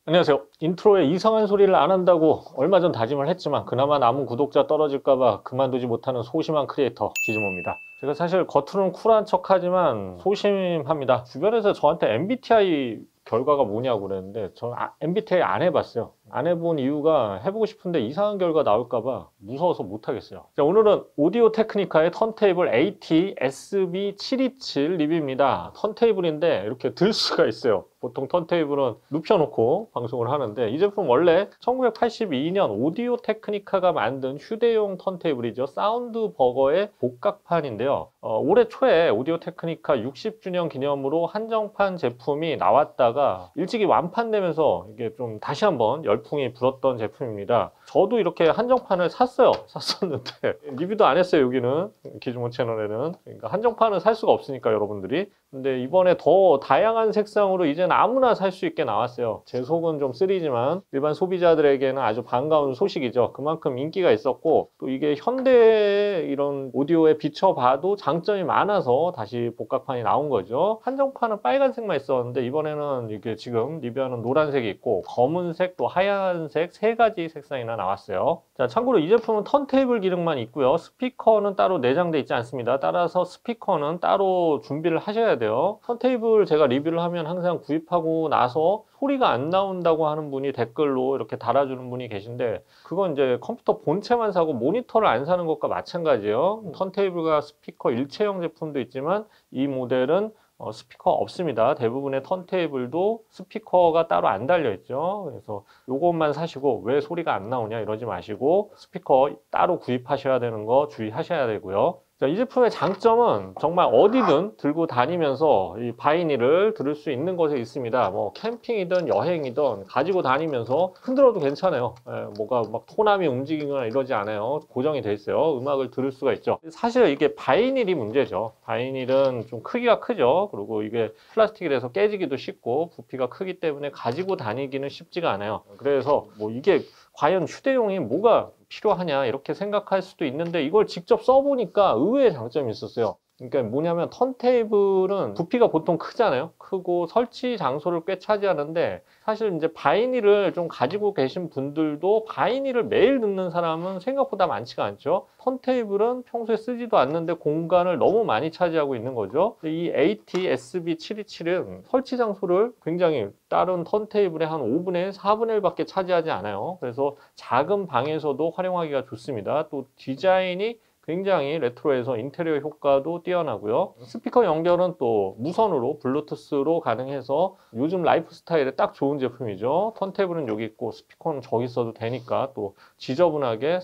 안녕하세요. 인트로에 이상한 소리를 안 한다고 얼마 전 다짐을 했지만 그나마 남은 구독자 떨어질까봐 그만두지 못하는 소심한 크리에이터 기즈모입니다. 제가 사실 겉으로는 쿨한 척하지만 소심합니다. 주변에서 저한테 MBTI 결과가 뭐냐고 그랬는데 저는 MBTI 안 해봤어요. 안 해본 이유가 해보고 싶은데 이상한 결과 나올까봐 무서워서 못하겠어요. 자, 오늘은 오디오 테크니카의 턴테이블 AT-SB727 리뷰입니다. 턴테이블인데 이렇게 들 수가 있어요. 보통 턴테이블은 눕혀놓고 방송을 하는데 이 제품 원래 1982년 오디오 테크니카가 만든 휴대용 턴테이블이죠. 사운드 버거의 복각판인데요. 올해 초에 오디오 테크니카 60주년 기념으로 한정판 제품이 나왔다가 일찍이 완판되면서 이게 좀 다시 한번 열풍이 불었던 제품입니다. 저도 이렇게 한정판을 샀었는데 리뷰도 안 했어요. 여기는 기즈모 채널에는. 그러니까 한정판은 살 수가 없으니까 여러분들이. 근데 이번에 더 다양한 색상으로 이제는 아무나 살 수 있게 나왔어요. 제 속은 좀 쓰리지만 일반 소비자들에게는 아주 반가운 소식이죠. 그만큼 인기가 있었고 또 이게 현대의 이런 오디오에 비춰봐도 장점이 많아서 다시 복각판이 나온 거죠. 한정판은 빨간색만 있었는데 이번에는 이게 지금 리뷰하는 노란색이 있고 검은색 또 하얀색 세 가지 색상이나 나왔어요. 자, 참고로 이 제품은 턴테이블 기능만 있고요. 스피커는 따로 내장되어 있지 않습니다. 따라서 스피커는 따로 준비를 하셔야 돼요. 턴테이블 제가 리뷰를 하면 항상 구입하고 나서 소리가 안 나온다고 하는 분이 댓글로 이렇게 달아주는 분이 계신데 그건 이제 컴퓨터 본체만 사고 모니터를 안 사는 것과 마찬가지예요. 턴테이블과 스피커 일체형 제품도 있지만 이 모델은 스피커 없습니다. 대부분의 턴테이블도 스피커가 따로 안 달려 있죠. 그래서 요것만 사시고 왜 소리가 안 나오냐 이러지 마시고 스피커 따로 구입하셔야 되는 거 주의하셔야 되고요. 자, 이 제품의 장점은 정말 어디든 들고 다니면서 이 바이닐을 들을 수 있는 곳에 있습니다. 뭐 캠핑이든 여행이든 가지고 다니면서 흔들어도 괜찮아요. 뭐가 막 토남이 움직이거나 이러지 않아요. 고정이 돼 있어요. 음악을 들을 수가 있죠. 사실 이게 바이닐이 문제죠. 바이닐은 좀 크기가 크죠. 그리고 이게 플라스틱이라서 깨지기도 쉽고 부피가 크기 때문에 가지고 다니기는 쉽지가 않아요. 그래서 뭐 이게 과연 휴대용이 뭐가 필요하냐 이렇게 생각할 수도 있는데 이걸 직접 써보니까 의외의 장점이 있었어요. 그러니까 뭐냐면 턴테이블은 부피가 보통 크잖아요. 크고 설치 장소를 꽤 차지하는데 사실 이제 바이닐을 좀 가지고 계신 분들도 바이닐을 매일 듣는 사람은 생각보다 많지가 않죠. 턴테이블은 평소에 쓰지도 않는데 공간을 너무 많이 차지하고 있는 거죠. 이 AT-SB727은 설치 장소를 굉장히 다른 턴테이블의 한 5분의 4분의 1밖에 차지하지 않아요. 그래서 작은 방에서도 활용하기가 좋습니다. 또 디자인이 굉장히 레트로해서 인테리어 효과도 뛰어나고요. 스피커 연결은 또 무선으로 블루투스로 가능해서 요즘 라이프 스타일에 딱 좋은 제품이죠. 턴테이블은 여기 있고 스피커는 저기 써도 되니까 또 지저분하게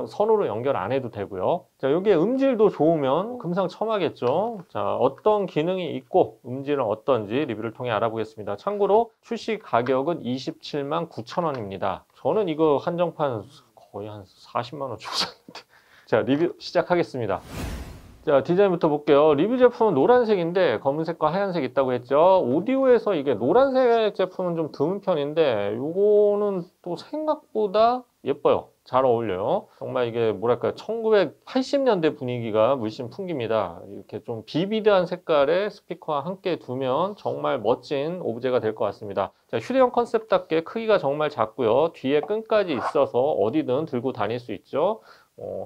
선으로 연결 안 해도 되고요. 자, 여기에 음질도 좋으면 금상첨화겠죠. 자, 어떤 기능이 있고 음질은 어떤지 리뷰를 통해 알아보겠습니다. 참고로 출시 가격은 27만 9천 원입니다. 저는 이거 한정판 거의 한 40만 원 주고 샀는데. 자, 리뷰 시작하겠습니다. 자, 디자인부터 볼게요. 리뷰 제품은 노란색인데 검은색과 하얀색 있다고 했죠. 오디오에서 이게 노란색 제품은 좀 드문 편인데 요거는 또 생각보다 예뻐요. 잘 어울려요. 정말 이게 뭐랄까요, 1980년대 분위기가 물씬 풍깁니다. 이렇게 좀 비비드한 색깔의 스피커와 함께 두면 정말 멋진 오브제가 될 것 같습니다. 자, 휴대용 컨셉답게 크기가 정말 작고요. 뒤에 끈까지 있어서 어디든 들고 다닐 수 있죠.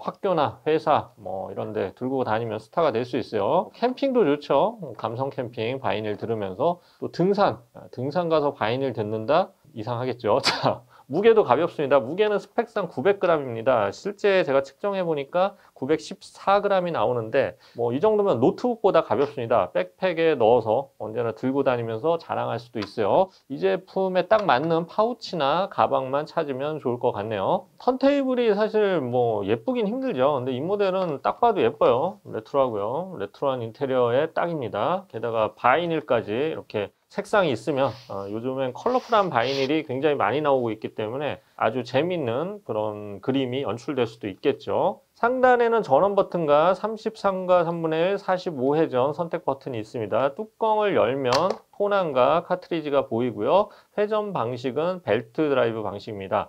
학교나 회사 뭐 이런 데 들고 다니면 스타가 될 수 있어요. 캠핑도 좋죠. 감성 캠핑 바이닐 들으면서 또 등산 가서 바이닐 듣는다? 이상하겠죠. 자, 무게도 가볍습니다. 무게는 스펙상 900g입니다. 실제 제가 측정해 보니까 914g이 나오는데 뭐 이 정도면 노트북보다 가볍습니다. 백팩에 넣어서 언제나 들고 다니면서 자랑할 수도 있어요. 이 제품에 딱 맞는 파우치나 가방만 찾으면 좋을 것 같네요. 턴테이블이 사실 뭐 예쁘긴 힘들죠. 근데 이 모델은 딱 봐도 예뻐요. 레트로하고요. 레트로한 인테리어에 딱입니다. 게다가 바이닐까지 이렇게 색상이 있으면 요즘엔 컬러풀한 바이닐이 굉장히 많이 나오고 있기 때문에 아주 재밌는 그런 그림이 연출될 수도 있겠죠. 상단에는 전원 버튼과 33과 3분의 1, 45회전 선택 버튼이 있습니다. 뚜껑을 열면 토남과 카트리지가 보이고요. 회전 방식은 벨트 드라이브 방식입니다.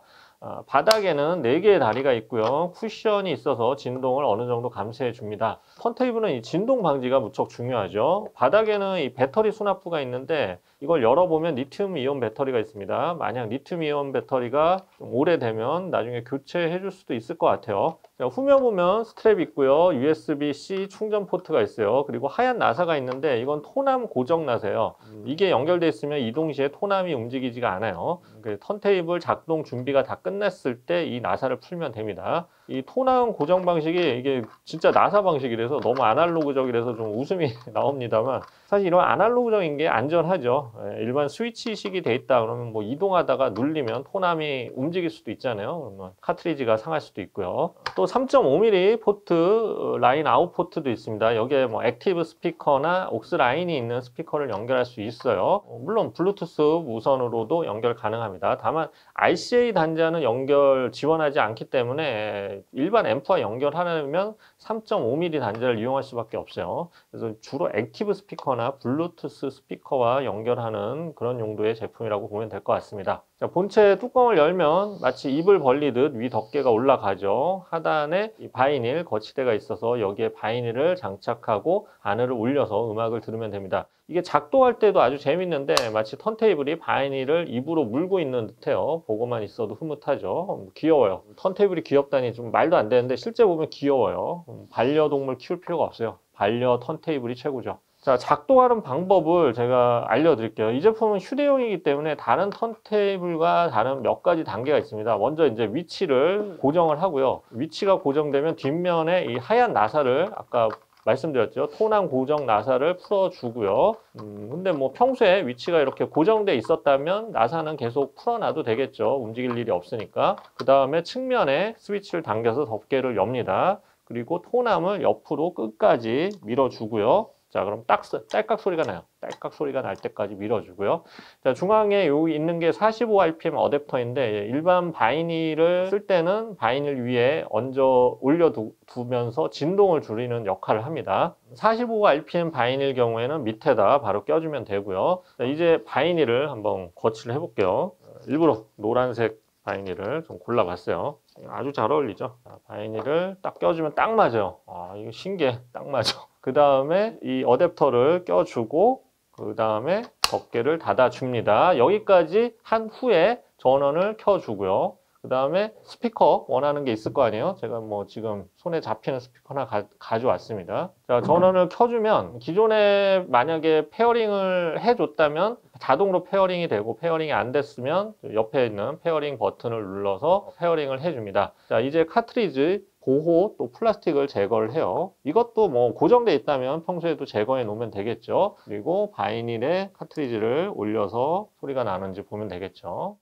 바닥에는 4개의 다리가 있고요. 쿠션이 있어서 진동을 어느 정도 감쇄해 줍니다. 턴테이블은 이 진동 방지가 무척 중요하죠. 바닥에는 이 배터리 수납부가 있는데 이걸 열어보면 리튬 이온 배터리가 있습니다. 만약 리튬 이온 배터리가 좀 오래되면 나중에 교체해 줄 수도 있을 것 같아요. 자, 후면 보면 스트랩 있고요. USB-C 충전 포트가 있어요. 그리고 하얀 나사가 있는데 이건 토남 고정 나사예요. 이게 연결돼 있으면 이동 시에 토남이 움직이지가 않아요. 턴테이블 작동 준비가 다 끝났을 때 이 나사를 풀면 됩니다. 이 토남 고정 방식이 이게 진짜 나사 방식이라서 너무 아날로그적이라서 좀 웃음이 나옵니다만 사실 이런 아날로그적인 게 안전하죠. 일반 스위치식이 돼 있다 그러면 뭐 이동하다가 눌리면 토남이 움직일 수도 있잖아요. 그러면 카트리지가 상할 수도 있고요. 또 3.5mm 포트 라인 아웃 포트도 있습니다. 여기에 뭐 액티브 스피커나 옥스 라인이 있는 스피커를 연결할 수 있어요. 물론 블루투스 무선으로도 연결 가능합니다. 다만 RCA 단자는 연결 지원하지 않기 때문에 일반 앰프와 연결하려면 3.5mm 단자를 이용할 수밖에 없어요. 그래서 주로 액티브 스피커나 블루투스 스피커와 연결하는 그런 용도의 제품이라고 보면 될 것 같습니다. 자, 본체 뚜껑을 열면 마치 입을 벌리듯 위 덮개가 올라가죠. 하단에 이 바이닐 거치대가 있어서 여기에 바이닐을 장착하고 바늘을 올려서 음악을 들으면 됩니다. 이게 작동할 때도 아주 재밌는데 마치 턴테이블이 바이닐을 입으로 물고 있는 듯해요. 보고만 있어도 흐뭇하죠. 귀여워요. 턴테이블이 귀엽다니 좀 말도 안 되는데 실제 보면 귀여워요. 반려동물 키울 필요가 없어요. 반려 턴테이블이 최고죠. 자, 작동하는 방법을 제가 알려드릴게요. 이 제품은 휴대용이기 때문에 다른 턴테이블과 다른 몇 가지 단계가 있습니다. 먼저 이제 위치를 고정을 하고요. 위치가 고정되면 뒷면에 이 하얀 나사를 아까 말씀드렸죠. 토남 고정 나사를 풀어주고요. 근데 뭐 평소에 위치가 이렇게 고정돼 있었다면 나사는 계속 풀어놔도 되겠죠. 움직일 일이 없으니까. 그 다음에 측면에 스위치를 당겨서 덮개를 엽니다. 그리고 토남을 옆으로 끝까지 밀어주고요. 자, 그럼 딸깍 소리가 나요. 딸깍 소리가 날 때까지 밀어주고요. 자, 중앙에 여기 있는 게 45rpm 어댑터인데 일반 바이닐을 쓸 때는 바이닐 위에 얹어 올려두면서 진동을 줄이는 역할을 합니다. 45rpm 바이닐 경우에는 밑에다 바로 껴주면 되고요. 자, 이제 바이닐을 한번 거치를 해볼게요. 일부러 노란색 바이닐을 좀 골라봤어요. 아주 잘 어울리죠. 자, 바이닐을 딱 껴주면 딱 맞아요. 이거 신기해. 딱 맞아. 그 다음에 이 어댑터를 껴주고 그 다음에 덮개를 닫아줍니다. 여기까지 한 후에 전원을 켜주고요. 그 다음에 스피커 원하는 게 있을 거 아니에요. 제가 뭐 지금 손에 잡히는 스피커 하나 가져왔습니다. 자, 전원을 켜주면 기존에 만약에 페어링을 해줬다면 자동으로 페어링이 되고 페어링이 안 됐으면 옆에 있는 페어링 버튼을 눌러서 페어링을 해줍니다. 자, 이제 카트리지 보호 또 플라스틱을 제거를 해요. 이것도 뭐 고정돼 있다면 평소에도 제거해 놓으면 되겠죠. 그리고 바이닐에 카트리지를 올려서 소리가 나는지 보면 되겠죠.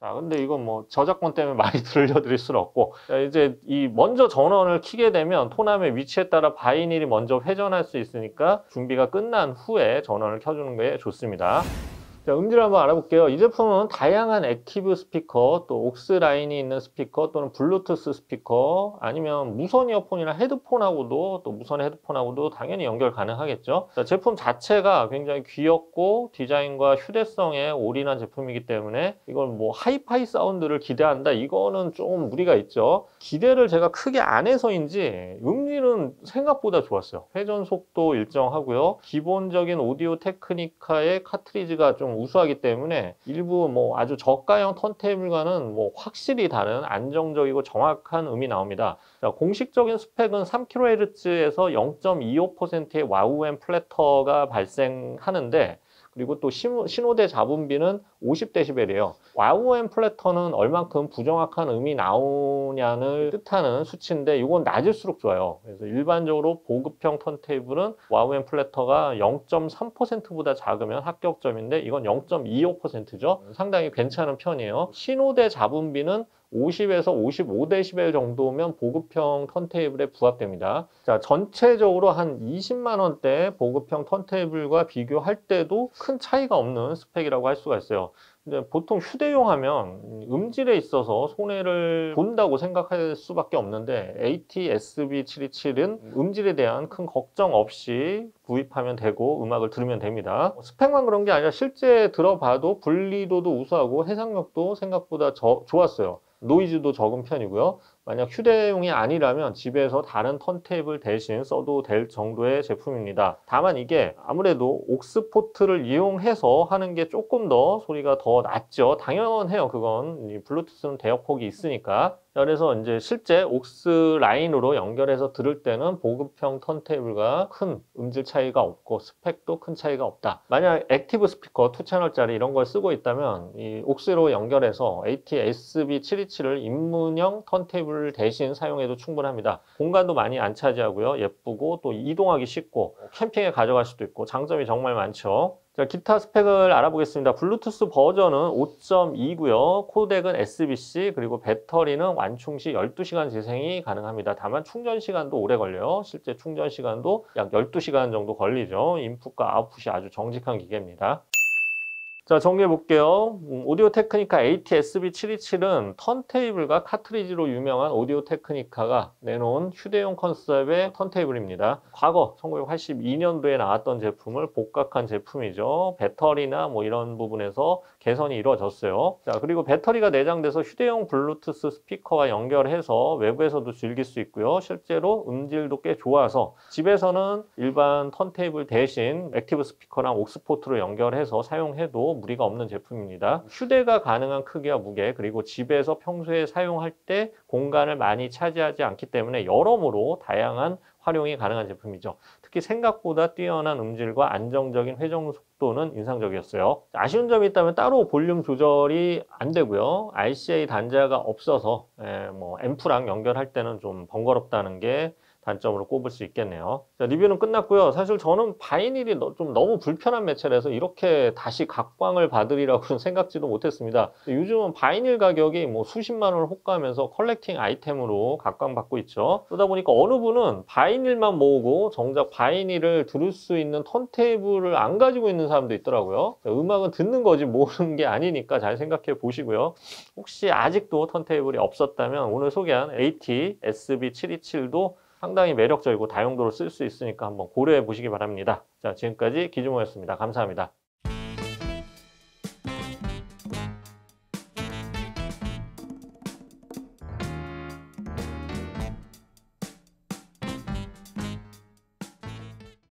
자, 근데 이건 뭐 저작권 때문에 많이 들려드릴 수는 없고, 자, 이제 이 먼저 전원을 켜게 되면 토남의 위치에 따라 바이닐이 먼저 회전할 수 있으니까 준비가 끝난 후에 전원을 켜주는 게 좋습니다. 자, 음질을 한번 알아볼게요. 이 제품은 다양한 액티브 스피커, 또 옥스 라인이 있는 스피커 또는 블루투스 스피커 아니면 무선 이어폰이나 헤드폰하고도 또 무선 헤드폰하고도 당연히 연결 가능하겠죠. 자, 제품 자체가 굉장히 귀엽고 디자인과 휴대성에 올인한 제품이기 때문에 이걸 뭐 하이파이 사운드를 기대한다 이거는 좀 무리가 있죠. 기대를 제가 크게 안 해서인지 음질은 생각보다 좋았어요. 회전 속도 일정하고요. 기본적인 오디오 테크니카의 카트리지가 좀 우수하기 때문에 일부 뭐 아주 저가형 턴테이블과는 뭐 확실히 다른 안정적이고 정확한 음이 나옵니다. 자, 공식적인 스펙은 3kHz에서 0.25%의 와우앰 플래터가 발생하는데 그리고 또 신호대 잡음비는 50dB이에요. 와우앰 플래터는 얼만큼 부정확한 음이 나오냐를 뜻하는 수치인데 이건 낮을수록 좋아요. 그래서 일반적으로 보급형 턴테이블은 와우앰 플래터가 0.3%보다 작으면 합격점인데 이건 0.25%죠. 상당히 괜찮은 편이에요. 신호대 잡음비는 50에서 55dB 정도면 보급형 턴테이블에 부합됩니다. 자, 전체적으로 한 20만 원대 보급형 턴테이블과 비교할 때도 큰 차이가 없는 스펙이라고 할 수가 있어요. 이제 보통 휴대용 하면 음질에 있어서 손해를 본다고 생각할 수밖에 없는데 AT-SB727은 음질에 대한 큰 걱정 없이 구입하면 되고 음악을 들으면 됩니다. 스펙만 그런 게 아니라 실제 들어봐도 분리도도 우수하고 해상력도 생각보다 좋았어요. 노이즈도 적은 편이고요. 만약 휴대용이 아니라면 집에서 다른 턴테이블 대신 써도 될 정도의 제품입니다. 다만 이게 아무래도 옥스 포트를 이용해서 하는 게 조금 더 소리가 더 낫죠. 당연해요. 그건 블루투스는 대역폭이 있으니까. 그래서 이제 실제 옥스 라인으로 연결해서 들을 때는 보급형 턴테이블과 큰 음질 차이가 없고 스펙도 큰 차이가 없다. 만약 액티브 스피커 2채널짜리 이런 걸 쓰고 있다면 이 옥스로 연결해서 AT-SB727을 입문형 턴테이블 대신 사용해도 충분합니다. 공간도 많이 안 차지하고요. 예쁘고 또 이동하기 쉽고 캠핑에 가져갈 수도 있고 장점이 정말 많죠. 자, 기타 스펙을 알아보겠습니다. 블루투스 버전은 5.2고요. 코덱은 SBC, 그리고 배터리는 완충 시 12시간 재생이 가능합니다. 다만 충전 시간도 오래 걸려요. 실제 충전 시간도 약 12시간 정도 걸리죠. 인풋과 아웃풋이 아주 정직한 기계입니다. 자, 정리해 볼게요. 오디오 테크니카 AT-SB727은 턴테이블과 카트리지로 유명한 오디오 테크니카가 내놓은 휴대용 컨셉의 턴테이블입니다. 과거 1982년도에 나왔던 제품을 복각한 제품이죠. 배터리나 뭐 이런 부분에서 개선이 이루어졌어요. 자, 그리고 배터리가 내장돼서 휴대용 블루투스 스피커와 연결해서 외부에서도 즐길 수 있고요. 실제로 음질도 꽤 좋아서 집에서는 일반 턴테이블 대신 액티브 스피커랑 옥스포트로 연결해서 사용해도 무리가 없는 제품입니다. 휴대가 가능한 크기와 무게, 그리고 집에서 평소에 사용할 때 공간을 많이 차지하지 않기 때문에 여러모로 다양한 활용이 가능한 제품이죠. 특히 생각보다 뛰어난 음질과 안정적인 회전 속도는 인상적이었어요. 아쉬운 점이 있다면 따로 볼륨 조절이 안 되고요. RCA 단자가 없어서 앰프랑 연결할 때는 좀 번거롭다는 게 단점으로 꼽을 수 있겠네요. 자, 리뷰는 끝났고요. 사실 저는 바이닐이 좀 너무 불편한 매체라서 이렇게 다시 각광을 받으리라고는 생각지도 못했습니다. 요즘은 바이닐 가격이 뭐 수십만 원을 호가하면서 컬렉팅 아이템으로 각광받고 있죠. 그러다 보니까 어느 분은 바이닐만 모으고 정작 바이닐을 들을 수 있는 턴테이블을 안 가지고 있는 사람도 있더라고요. 자, 음악은 듣는 거지 모으는 게 아니니까 잘 생각해 보시고요. 혹시 아직도 턴테이블이 없었다면 오늘 소개한 AT-SB727도 상당히 매력적이고 다용도로 쓸 수 있으니까 한번 고려해 보시기 바랍니다. 자, 지금까지 기주모였습니다. 감사합니다.